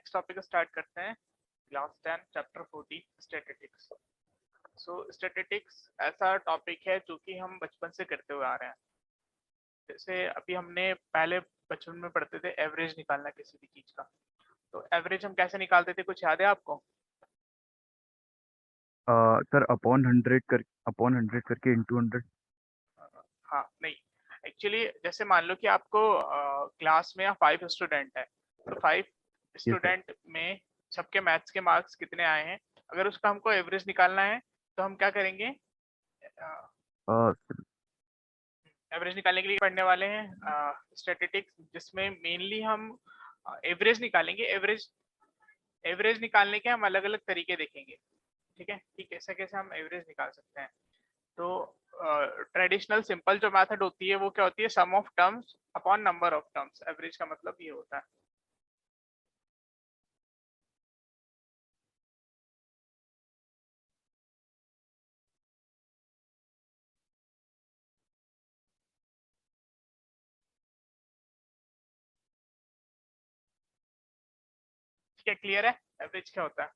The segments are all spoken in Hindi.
नेक्स्ट टॉपिक स्टार्ट करते हैं, क्लास 10 चैप्टर 14 स्टैटिस्टिक्स। सो स्टैटिस्टिक्स ऐसा टॉपिक है जो कि हम बचपन से करते हुए आ रहे हैं। जैसे अभी हमने पहले बचपन में पढ़ते थे एवरेज निकालना किसी भी चीज का, तो एवरेज हम कैसे निकालते थे, कुछ याद है आपको? सर अपॉन 100 करके इंटू 100। हाँ नहीं, एक्चुअली जैसे मान लो कि आपको क्लास में 5 स्टूडेंट है, तो 5 यस सर। स्टूडेंट में सबके मैथ्स के मार्क्स कितने आए हैं, अगर उसका हमको एवरेज निकालना है तो हम क्या करेंगे? एवरेज निकालने के लिए पढ़ने वाले हैं स्टैटिस्टिक्स, जिसमें मेनली हम एवरेज निकालेंगे। एवरेज एवरेज निकालने के हम अलग अलग तरीके देखेंगे, ठीक है कि कैसे कैसे हम एवरेज निकाल सकते हैं। तो ट्रेडिशनल सिंपल जो मेथड होती है वो क्या होती है, sum of terms upon number of terms. Average का मतलब ये होता है। क्या क्लियर है एवरेज क्या होता है?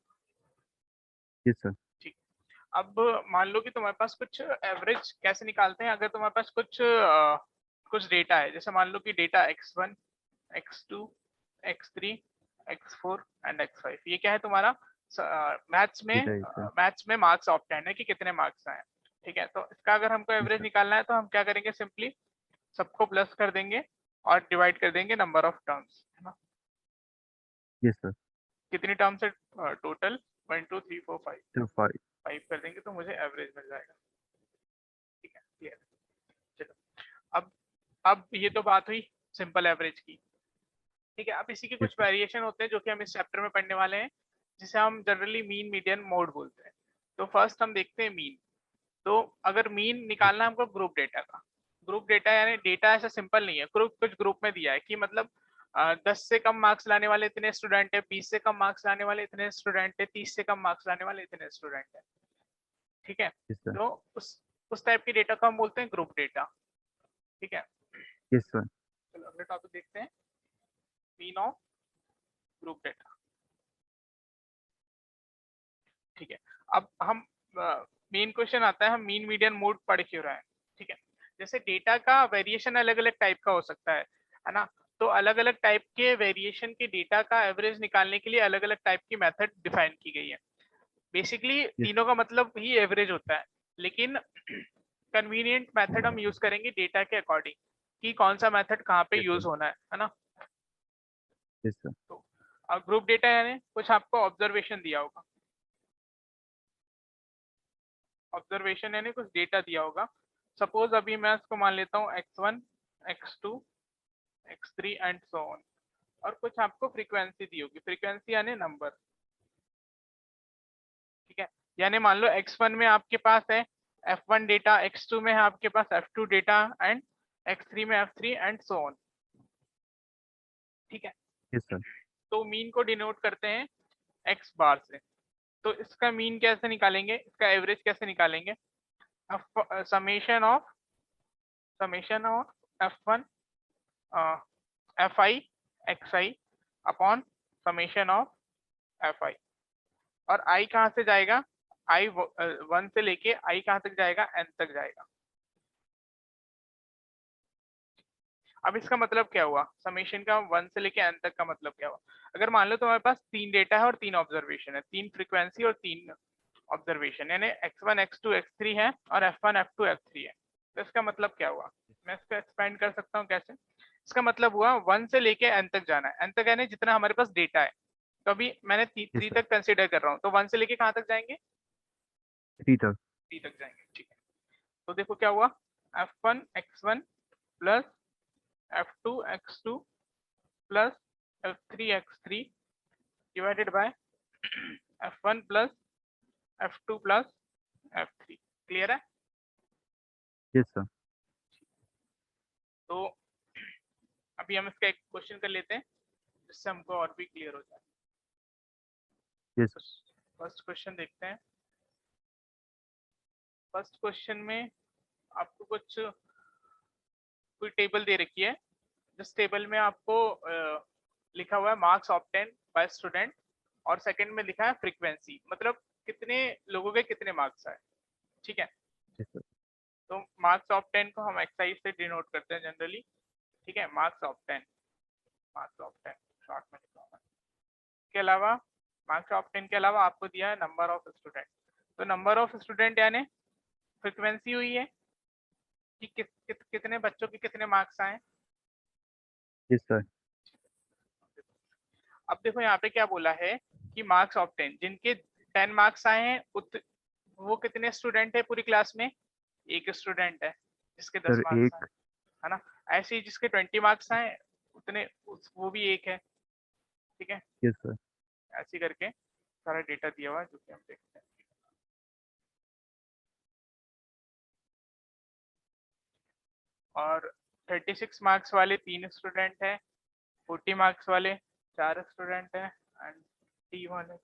Yes sir. ठीक। अब मान लो कि तुम्हारे पास कुछ एवरेज कैसे निकालते हैं, अगर तुम्हारे पास कुछ डेटा है, जैसे मान लो कि data x1 x2 x3 x4 and x5, ये क्या है तुम्हारा? मैथ्स ठीक में है सर। मार्क्स ऑप्टेंड है कि कितने मार्क्स आए। ठीक है, तो इसका अगर हमको यस एवरेज सर। निकालना है तो हम क्या करेंगे, सिंपली सबको प्लस कर देंगे और डिवाइड कर देंगे नंबर ऑफ टर्म्स, है ना? Yes sir. कितनी टर्म्स है टोटल? 1 2 3 4 5, तो 5। 5 कर देंगे तो मुझे एवरेज मिल जाएगा। ठीक है, क्लियर। चलो, अब ये तो बात हुई सिंपल एवरेज की। ठीक है, अब इसी के यस कुछ सर। वेरिएशन होते हैं जो कि हम इस चैप्टर में पढ़ने वाले हैं, जिसे हम जनरली मीन मीडियन मोड बोलते हैं। तो फर्स्ट हम देखते हैं मीन। तो अगर मीन निकालना है हमको ग्रुप डेटा का, ग्रुप डेटा यानी डेटा ऐसा सिंपल नहीं है, ग्रुप कुछ ग्रुप में दिया है कि मतलब 10 से कम मार्क्स लाने वाले इतने स्टूडेंट है, 20 से कम मार्क्स लाने वाले इतने स्टूडेंट है, 30 से कम मार्क्स लाने वाले इतने स्टूडेंट है। ठीक है, यस सर। तो उस टाइप की डेटा को हम बोलते हैं ग्रुप डेटा। ठीक है, यस सर। चलो अगले टॉपिक देखते हैं, मीन ऑफ ग्रुप डेटा। ठीक है, अब हम मेन क्वेश्चन आता है, हम मीन मीडियन मोड पढ़ क्यों रहे हैं? ठीक है, जैसे डेटा का वेरिएशन अलग अलग टाइप का हो सकता है ना? तो अलग अलग टाइप के वेरिएशन के डेटा का एवरेज निकालने के लिए अलग अलग टाइप की मेथड डिफाइन की गई है। बेसिकली यस तीनों का मतलब ही एवरेज होता है, लेकिन कन्वीनियंट मेथड हम यूज करेंगे डेटा के अकॉर्डिंग कि कौन सा मेथड कहाँ पे यस यूज सर। होना है ना? Yes sir. तो ग्रुप डेटा यानी कुछ आपको ऑब्जर्वेशन दिया होगा, ऑब्जर्वेशन यानी कुछ डेटा दिया होगा। सपोज अभी मैं इसको मान लेता हूँ x1 x2 x3 and so on, और कुछ आपको फ्रीक्वेंसी दी होगी, फ्रीक्वेंसी यानी नंबर। ठीक है, यानी मान लो x1 में आपके पास है f1 डेटा, x2 में है आपके पास f2 डेटा एंड x3 में f3 एंड सो ऑन। ठीक है, यस सर। तो मीन को डिनोट करते हैं x बार से। तो इसका मीन कैसे निकालेंगे, इसका एवरेज कैसे निकालेंगे? Summation of f1 fi xi upon summation of fi। और i कहाँ से जाएगा? i 1 से लेके i कहाँ तक जाएगा? n तक जाएगा। अब इसका मतलब क्या हुआ, समेशन का 1 से लेके n तक का मतलब क्या हुआ? अगर मान लो तुम्हारे पास 3 डेटा है और 3 ऑब्जर्वेशन है, 3 फ्रीक्वेंसी और 3 ऑब्जर्वेशन, यानी x1 x2 x3 है और f1 f2 f3 है, तो इसका मतलब क्या हुआ? मैं इसको एक्सपेंड कर सकता हूँ कैसे? इसका मतलब हुआ 1 से लेके n तक जाना है, n तक यानी जितना हमारे पास डेटा है। तो अभी मैंने यस 3 सर। तक कंसिडर कर रहा हूँ, तो 1 से लेके कहाँ तक जाएंगे? 3 तक। 3 तक जाएंगे। ठीक है, तो देखो क्या हुआ, f1 x1 plus f2 x2 plus f3 x3 divided by f1 plus f2 plus f3। Clear है? Yes sir. तो अभी हम इसका एक क्वेश्चन कर लेते हैं जिससे हमको और भी क्लियर हो जाए। यस तो फर्स्ट क्वेश्चन देखते हैं। फर्स्ट क्वेश्चन में आपको कोई टेबल दे रखी है, जिस टेबल में आपको लिखा हुआ है मार्क्स ऑब्टेन बाय स्टूडेंट और सेकंड में लिखा है फ्रीक्वेंसी, मतलब कितने लोगों के कितने मार्क्स आए। ठीक है, yes sir, तो मार्क्स ऑब्टेन को हम एक्सआई से डिनोट करते हैं जनरली। ठीक है, marks obtain, marks obtain short में लिखा हुआ है। के अलावा मार्क्स ऑब्टेन के अलावा आपको दिया है नंबर ऑफ स्टूडेंट, तो नंबर ऑफ स्टूडेंट यानी फ्रीक्वेंसी हुई है कि कितने बच्चों के कितने मार्क्स आए। yes sir, अब देखो यहाँ पे क्या बोला है कि मार्क्स ऑफ 10, जिनके 10 मार्क्स आए हैं वो कितने स्टूडेंट है पूरी क्लास में, एक स्टूडेंट है जिसके 10 सर मार्क्स आए, एक, है ना। ऐसे ही जिसके 20 मार्क्स आए उतने वो भी एक है। ठीक है, yes sir, ऐसे करके सारा डेटा दिया हुआ है जो कि हम देखते हैं। और 36 मार्क्स वाले 3 स्टूडेंट है, 40 मार्क्स वाले 4 स्टूडेंट है एंड टी वाले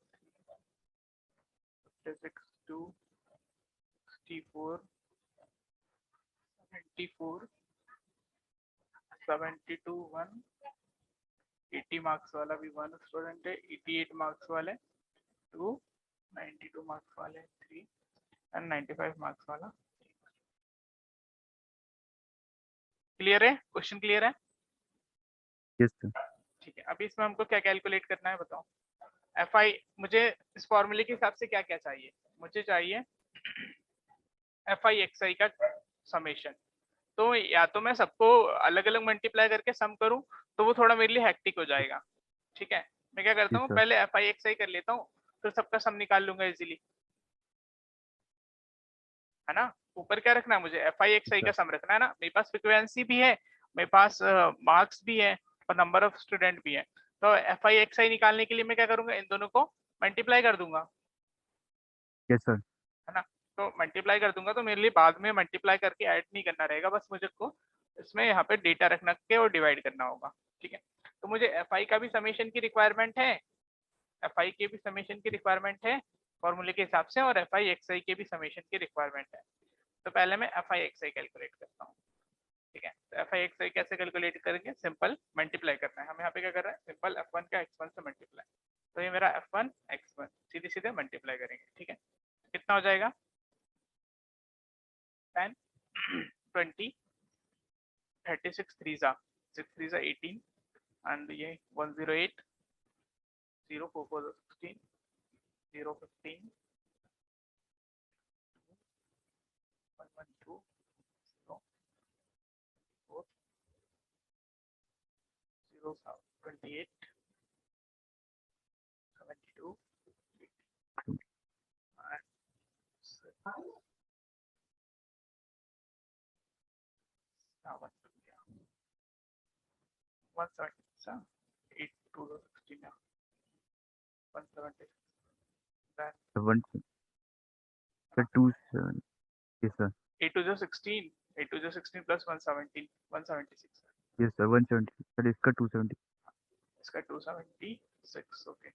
56 2 64 74 72 1, 80 मार्क्स वाला भी 1 स्टूडेंट है, 88 मार्क्स वाले 2, 92 मार्क्स वाले 3 एंड 95 मार्क्स वाला। क्लियर है, क्वेश्चन क्लियर है। yes sir, ठीक है, अभी इसमें हमको क्या कैलकुलेट करना है बताओ। एफ आई, मुझे इस फॉर्मूले के हिसाब से क्या क्या चाहिए, मुझे चाहिए एफ आई एक्स आई का समेशन। तो या तो मैं सबको अलग अलग मल्टीप्लाई करके सम करूं तो वो थोड़ा मेरे लिए हेक्टिक हो जाएगा। ठीक है, मैं क्या करता yes हूँ sir, पहले एफ आई एक्स आई कर लेता हूँ, फिर सबका सम निकाल लूंगा इजीली, है ना। ऊपर क्या रखना है मुझे, एफ आई एक्स yes आई का sir, सम रखना है ना, मेरे पास फ्रिक्वेंसी भी है, मेरे पास मार्क्स भी है और नंबर ऑफ स्टूडेंट भी है। तो एफ आई एक्स आई निकालने के लिए मैं क्या करूंगा, इन दोनों को मल्टीप्लाई कर दूंगा, yes sir, है ना। तो मल्टीप्लाई कर दूंगा तो मेरे लिए बाद में मल्टीप्लाई करके ऐड नहीं करना रहेगा, बस मुझे को इसमें यहाँ पे डेटा रखना के और डिवाइड करना होगा। ठीक है, तो मुझे एफ आई का भी समेशन की रिक्वायरमेंट है, एफ आई के भी समेशन की रिक्वायरमेंट है फॉर्मूले के हिसाब से, और एफ आई एक्स आई के भी समेशन की रिक्वायरमेंट है। तो पहले मैं F I x I calculate करता हूँ। ठीक है, तो एफ आई एक्स आई कैसे कैलकुलेट करेंगे, सिंपल मल्टीप्लाई करना है। हम यहाँ पे क्या कर रहे हैं, सिंपल एफ वन का एक्स वन से मल्टीप्लाई, तो ये मेरा एफ वन एक्स वन सीधे सीधे मल्टीप्लाई करेंगे। ठीक है, कितना हो जाएगा 10 20 36 3 जा 6 3 जा 18 एंड ये 108 0 4 4 16 0 15 1 1 2 0 4 0 28 72 170 8 2 16 170 then one sir, 2 7, yes sir, 8 2 16 8 2 16 plus 117 176 yes sir, 170 sir, इसका 270, इसका 276 ओके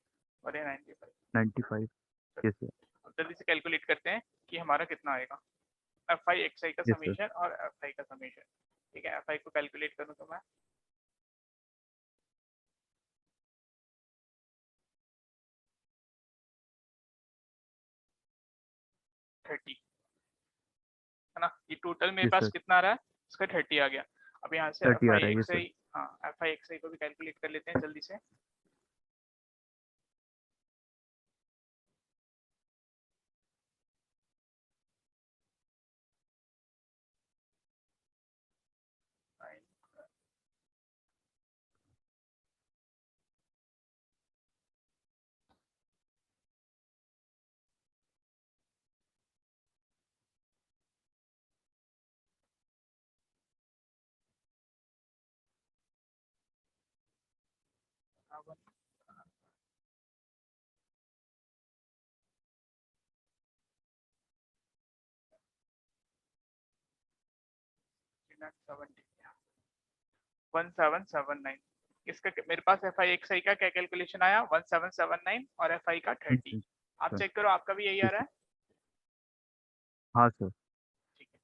और ये 95। 95, yes sir, अब जल्दी से कैलकुलेट करते हैं कि हमारा कितना आएगा, एफ आई एक्स आई का yes sir, समीशन और एफ आई का समीशन। ठीक है, एफ आई को कैलकुलेट करूँ तो मैं 30, है ना। ये टोटल मेरे yes पास sir, कितना आ रहा है, इसका 30 आ गया। अब यहाँ से 30 एफ आ आई रहा है, yes एक्स sir, आई, हाँ एफ आई एक्स आई को भी कैलकुलेट कर लेते हैं जल्दी से। वन सेवन सेवन नाइन, इसका मेरे पास एफ आई एक्स आई का क्या कैलकुलेशन आया 1779 और एफ आई का 30। आप sir, चेक करो आपका भी यही आ yes रहा sir, है। हाँ सर, ठीक है,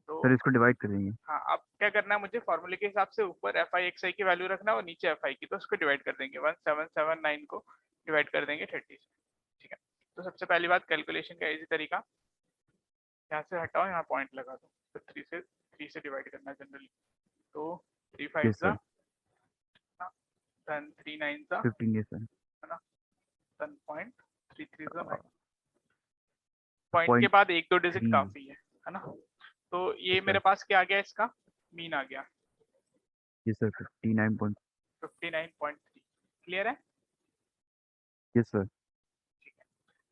तो सर इसको डिवाइड करेंगे, हाँ आप क्या करना है मुझे, फॉर्मूले के हिसाब से ऊपर एफ आई एक्स आई की वैल्यू रखना और नीचे एफ आई की, तो उसको डिवाइड कर देंगे 1779 को डिवाइड कर देंगे 30 से। ठीक है, तो सबसे पहली बात कैलकुलेशन का इजी तरीका, यहाँ से हटाओ, यहाँ पॉइंट लगा दो, तो 3 से डिवाइड करना है जनरली, तो 3 5 यस सर, 3 9 है 15 यस सर, ना, 10.33 9, पॉइंट के पॉइंट बाद एक दो डिजिट 3 काफी है ना। तो ये यस मेरे सर, पास क्या आ गया, इसका मीन आ गया यस सर, 59 59.3। क्लियर है? यस सर,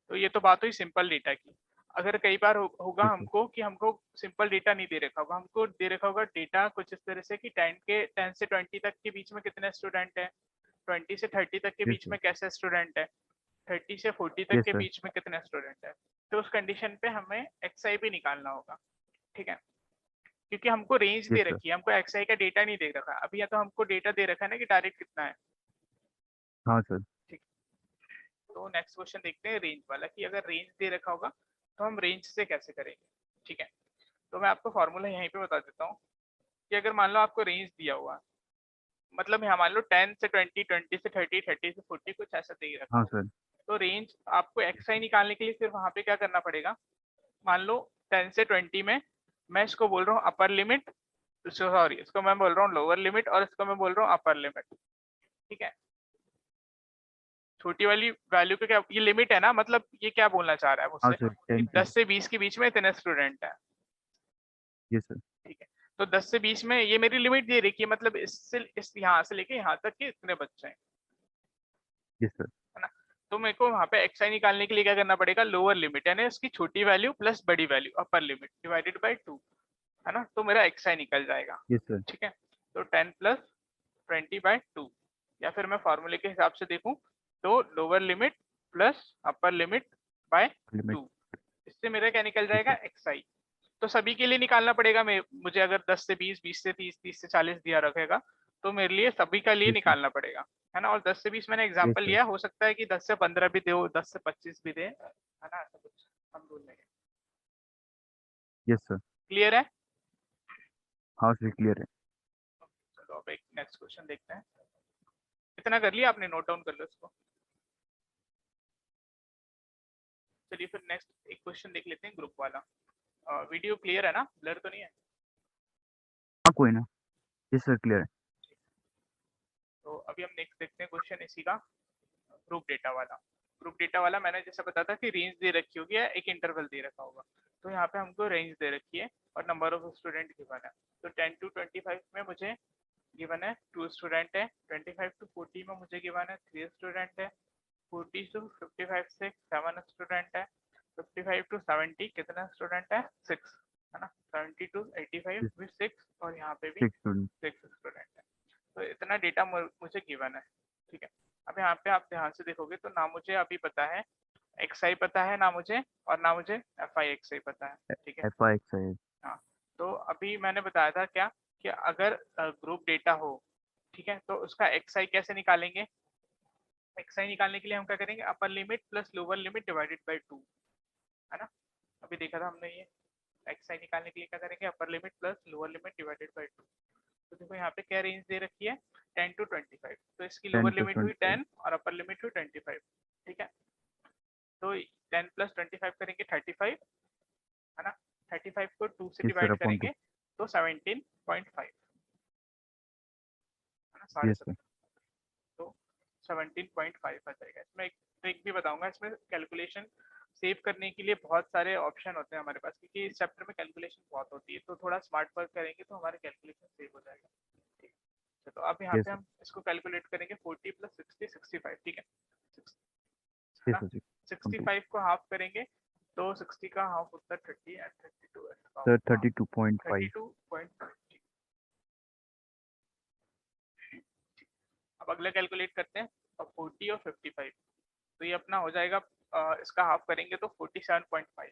तो ये तो बात हुई सिंपल डेटा की। अगर कई बार होगा यस सर, हमको कि हमको सिंपल डेटा नहीं दे रखा होगा, हमको दे रखा होगा डेटा कुछ इस तरह से कि 10 से 20 तक के बीच में कितने स्टूडेंट है, 20 से 30 तक के यस बीच सर, में कैसे स्टूडेंट है, 30 से 40 तक यस के सर, बीच में कितने स्टूडेंट है, तो उस कंडीशन पे हमें एक्सआई भी निकालना होगा। ठीक है, क्योंकि हमको रेंज यस दे सर, रखी है, हमको एक्सआई का डेटा नहीं दे रखा अभी, या तो हमको डेटा दे रखा है ना कि डायरेक्ट कितना है। हाँ सर, ठीक, तो नेक्स्ट क्वेश्चन देखते हैं रेंज वाला, कि अगर रेंज दे रखा होगा तो हम रेंज से कैसे करेंगे। ठीक है, तो मैं आपको फॉर्मूला यहीं पे बता देता हूँ कि अगर मान लो आपको रेंज दिया हुआ है, मतलब यहाँ मान लो 10 से 20, 20 से 30, 30 से 40 कुछ ऐसा दे रखा हाँ हो, सर, तो रेंज आपको एक्सआई निकालने के लिए फिर वहां पे क्या करना पड़ेगा, मान लो 10 से 20 में मैं इसको बोल रहा हूँ अपर लिमिट, सॉरी इसको मैं बोल रहा हूँ लोअर लिमिट, और इसको मैं बोल रहा हूँ अपर लिमिट। ठीक है, छोटी वाली वैल्यू का क्या, ये लिमिट है ना, मतलब ये क्या बोलना चाह रहा है हाँ मुझसे सर, कि 10 से 10 से 20 के बीच में इतने स्टूडेंट है। यस सर, ठीक है, तो 10 से 20 में ये मेरी लिमिट दे रही है, मतलब इससे इस यहाँ से लेके यहाँ तक के इतने बच्चे हैं, यस सर, है ना। तो मेरे को वहाँ पे एक्सआई निकालने के लिए क्या करना पड़ेगा, लोअर लिमिट यानी उसकी छोटी वैल्यू प्लस बड़ी value upper limit divided by 2, है ना, तो मेरा एक्सआई निकल जाएगा। यस सर, ठीक है, तो 10 प्लस 20/2, या फिर मैं फॉर्मूले के हिसाब से देखूं तो lower limit plus upper limit by limit 2, इससे मेरा क्या निकल यस जाएगा, सर, एक्सआई। तो सभी के लिए निकालना पड़ेगा, मुझे अगर 10 से 20, 20 से 30, 30 से 40 दिया रखेगा, तो मेरे लिए सभी का लिए यस सर, निकालना पड़ेगा, है ना। और 10 से 20 मैंने यस एग्जांपल सर, लिया, हो सकता है कि 10 से 15 भी दे, 10 से 25 भी दे, है ना, ऐसा कुछ हम बोल लेंगे। यस सर, क्लियर है? हाँ सर, क्लियर है। चलो अब एक नेक्स्ट क्वेश्चन देखते हैं। इतना कर लिया आपने, नोट डाउन कर लो इसको। चलिए फिर नेक्स्ट एक क्वेश्चन देख लेते हैं ग्रुप वाला। वीडियो क्लियर है ना, ब्लर तो नहीं है? हाँ कोई ना, यस सर, क्लियर है। तो अभी हम नेक्स्ट देखते हैं क्वेश्चन इसी का, ग्रुप डेटा वाला। ग्रुप डेटा वाला मैंने जैसे बताया था कि रेंज दे रखी होगी या एक इंटरवल दे रखा होगा, तो यहाँ पे हमको रेंज दे रखी है और नंबर ऑफ स्टूडेंट गिवन है। तो 10 to 25 में मुझे गिवन है 2 स्टूडेंट है, 25 to 40 में मुझे गिवन है 3 स्टूडेंट है, 40 to 55 से 7 स्टूडेंट है, 55 to 70 कितना स्टूडेंट है, 6, है ना, 70 to 85 यस, भी 6, और यहाँ पे भी 6 स्टूडेंट, 6 स्टूडेंट है। तो इतना डेटा मुझे गिवन है। ठीक है, अब यहाँ पे आप ध्यान से देखोगे तो ना मुझे अभी पता है एक्स आई पता है ना मुझे, और ना मुझे एफ आई एक्स आई पता है। ठीक है, एफ आई एक्स आई, हाँ, तो अभी मैंने बताया था क्या कि अगर ग्रुप डेटा हो, ठीक है, तो उसका एक्स आई कैसे निकालेंगे, एक्स आई निकालने के लिए हम क्या करेंगे, अपर limit plus lower limit divided by 2, है ना। अभी देखा था हमने ये, एक्स आई निकालने के लिए क्या करेंगे, अपर limit plus lower limit divided by 2। तो देखो यहाँ पे क्या रेंज दे रखी है, 10 to 25, तो इसकी 10 लोअर प्लस लिमिट हुई 25, 10 और अपर लिमिट हुई 25। ठीक है, तो 10 प्लस 25 करेंगे 35, है ना, 35 को 2 से यस सर, डिवाइड अपॉन 2, करेंगे तो 17.5, है ना, यस सर, 17.5, तो 17.5 आ जाएगा। इसमें एक ट्रिक भी बताऊंगा, इसमें कैलकुलेशन सेव करने के लिए बहुत सारे ऑप्शन होते हैं हमारे पास, क्योंकि इस चैप्टर में कैलकुलेशन बहुत होती है, तो थोड़ा स्मार्ट वर्क करेंगे तो हमारे कैलकुलेशन सेव हो जाएगा। ठीक है, तो अब यहाँ यस पे सर, हम इसको कैलकुलेट करेंगे 40 प्लस 60 65। ठीक है, है यस ना, सर जी, कंप्लीट 65 को हाफ करेंगे तो 60 का हाफ होता है 30 एंड 32 का सर, होगा 32.5, 32.5। अब अगला कैलकुलेट करते हैं, अब 40 और 55, तो ये अपना हो जाएगा, इसका हाफ करेंगे तो 47.5।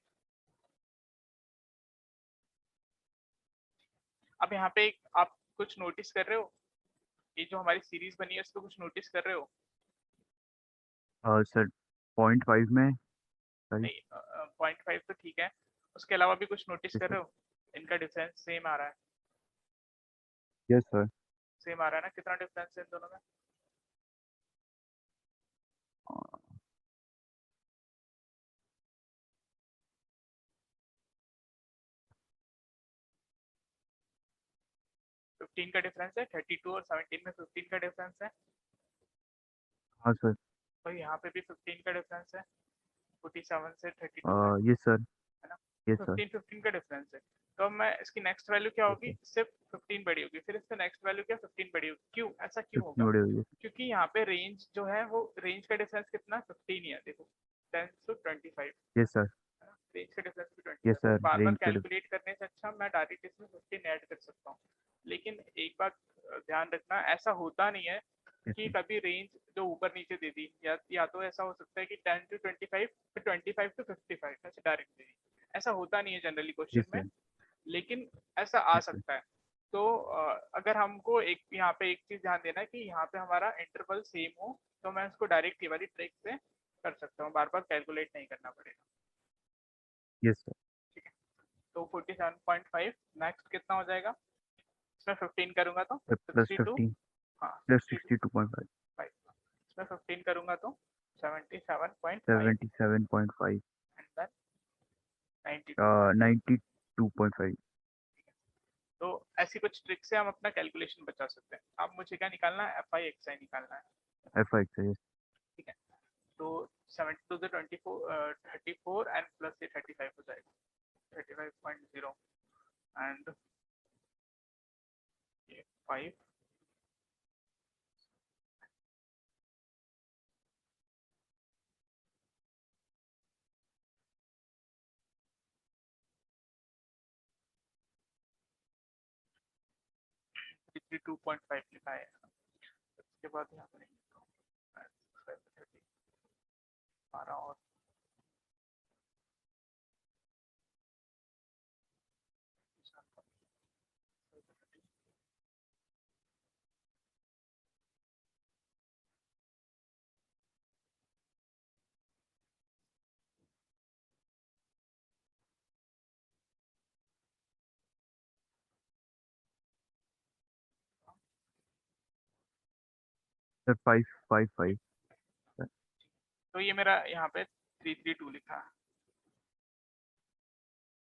अब यहाँ पे आप कुछ नोटिस कर रहे हो, ये जो हमारी सीरीज बनी है उसको कुछ नोटिस कर रहे हो? सर 0.5 में, सॉरी, नहीं, 0.5 तो ठीक है, उसके अलावा भी कुछ नोटिस यस कर सर, रहे हो, इनका डिफरेंस सेम आ रहा है। Yes sir. सेम आ रहा है ना? कितना डिफरेंस है इन दोनों में? uh, 15 का डिफरेंस है, 32 और 17 में 15 का डिफरेंस है। हाँ सर। तो यहाँ पे भी 15 का डिफरेंस है, 47 से 32 में, यस सर। है ना? Yes sir. 15 का डिफरेंस है। तो अब मैं इसकी नेक्स्ट वैल्यू क्या यस होगी? सर। सिर्फ 15 बड़ी होगी, फिर इसका नेक्स्ट वैल्यू क्या? 15 बड़ी होगी। क्यों ऐसा क्यों 15 होगा? बड़े हुए। क्योंकि यहाँ पे रेंज जो है वो रेंज का डिफरेंस कितना? 15 ही है, देखो 10 to 25, यस सर। रेंज का डिफरेंस भी यस 25, तो सर, बार बार रेंज के कैलकुलेट करने से अच्छा मैं डायरेक्ट इसमें 15 ऐड कर सकता हूँ। लेकिन एक बात ध्यान रखना, ऐसा होता नहीं है यस कि सर। कभी रेंज जो ऊपर नीचे दे दी, या तो ऐसा हो सकता है कि 10 to 25, फिर 25 to 55 ऐसे डायरेक्ट दे दी। ऐसा होता नहीं है जनरली यस क्वेश्चन में, सर। लेकिन ऐसा आ यस सर। सकता है। तो अगर हमको एक यहाँ पे एक चीज ध्यान देना है कि यहाँ पे हमारा इंटरवल सेम हो, तो मैं इसको डायरेक्ट ये वाली ट्रिक से कर सकता हूँ, बार बार कैलकुलेट नहीं करना पड़ेगा। Yes sir. ठीक है, तो 47.5 नेक्स्ट कितना हो जाएगा? इसमें 15 करूंगा तो प्लस 62, 15 हाँ प्लस 62, 62.5 इसमें 15 करूंगा तो 77.5, 77.5 एंड देन 92.5। 92.5। तो ऐसी कुछ ट्रिक से हम अपना कैलकुलेशन बचा सकते हैं। अब मुझे क्या निकालना है? एफ आई एक्स आई निकालना है। F I x. ठीक है, तो 72 से 24, 34 एंड प्लस से 35 हो जाएगा, 35.0 एंड ये 5, थ्री 2.5 लिखा है। उसके बाद यहाँ पर 12 और सर 555। तो ये मेरा यहाँ पे 332 लिखा है।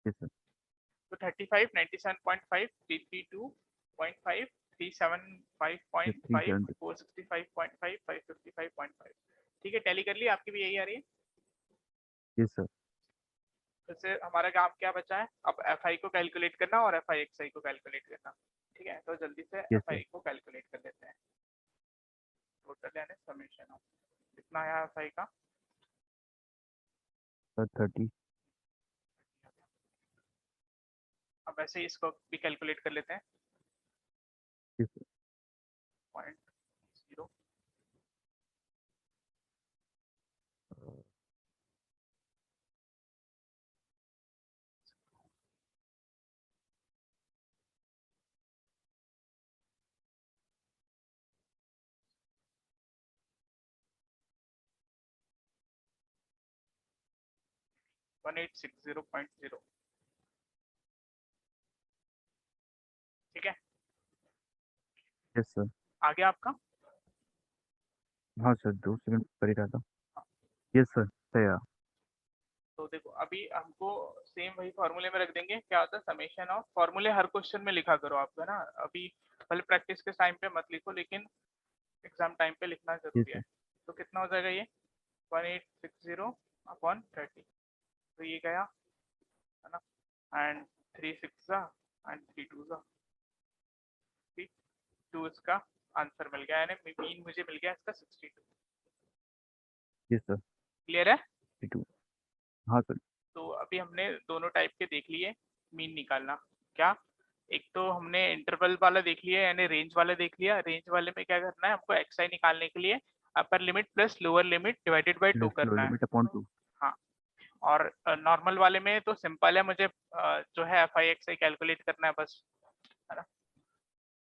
Yes sir. तो 35, 97.5, 332.5, 375.5, 370। 465.5, 555.5। ठीक है, टैली कर ली? आपकी भी यही आ रही है? Yes sir. जैसे हमारा काम क्या बचा है अब? एफ आई को कैलकुलेट करना और एफ आई एक्स आई को कैलकुलेट करना। ठीक है, तो जल्दी से यस एफ सर। आई को कैलकुलेट कर लेते हैं। टोटल यानी समेशन ऑफ कितना आया एफ आई का? सर 30। अब वैसे ही इसको भी कैलकुलेट कर लेते हैं। Yes sir. 0.0, 1860.0। ठीक है, यस सर। आ गया आपका? हाँ सर, 2 सेकंड कर ही रहा था। हाँ, यस सर, सही है। तो देखो अभी हमको सेम वही फॉर्मूले में रख देंगे। क्या होता है समेशन ऑफ, फॉर्मूले हर क्वेश्चन में लिखा करो आप, है ना? अभी भले प्रैक्टिस के टाइम पे मत लिखो, लेकिन एग्जाम टाइम पे लिखना यस जरूरी है। सर। तो कितना हो जाएगा ये? 1860/30। तो ये गया, है ना? एंड 3 6 जा एंड 3 2 जा, ठीक, 2 इसका आंसर मिल गया, यानी मीन मुझे मिल गया इसका 62। Yes sir. क्लियर है? 2। हाँ सर। तो अभी हमने दोनों टाइप के देख लिए मीन निकालना। क्या? एक तो हमने इंटरवल वाला देख लिया, यानी रेंज वाला देख लिया। रेंज वाले में क्या करना है हमको? एक्स आई निकालने के लिए upper limit plus lower limit divided by 2 plus लो करना है। Limit upon 2। हाँ, और नॉर्मल वाले में तो सिंपल है, मुझे जो है F I x I calculate करना है बस, है ना?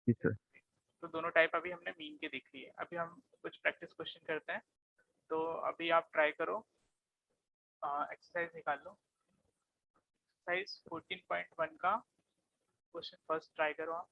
Yes sir. तो दोनों टाइप अभी हमने मीन के देख लिए। अभी हम कुछ प्रैक्टिस क्वेश्चन करते हैं। तो अभी आप ट्राई करो, एक्सरसाइज निकाल लो। एक्सरसाइज 14.1 का क्वेश्चन फर्स्ट ट्राई करो आप।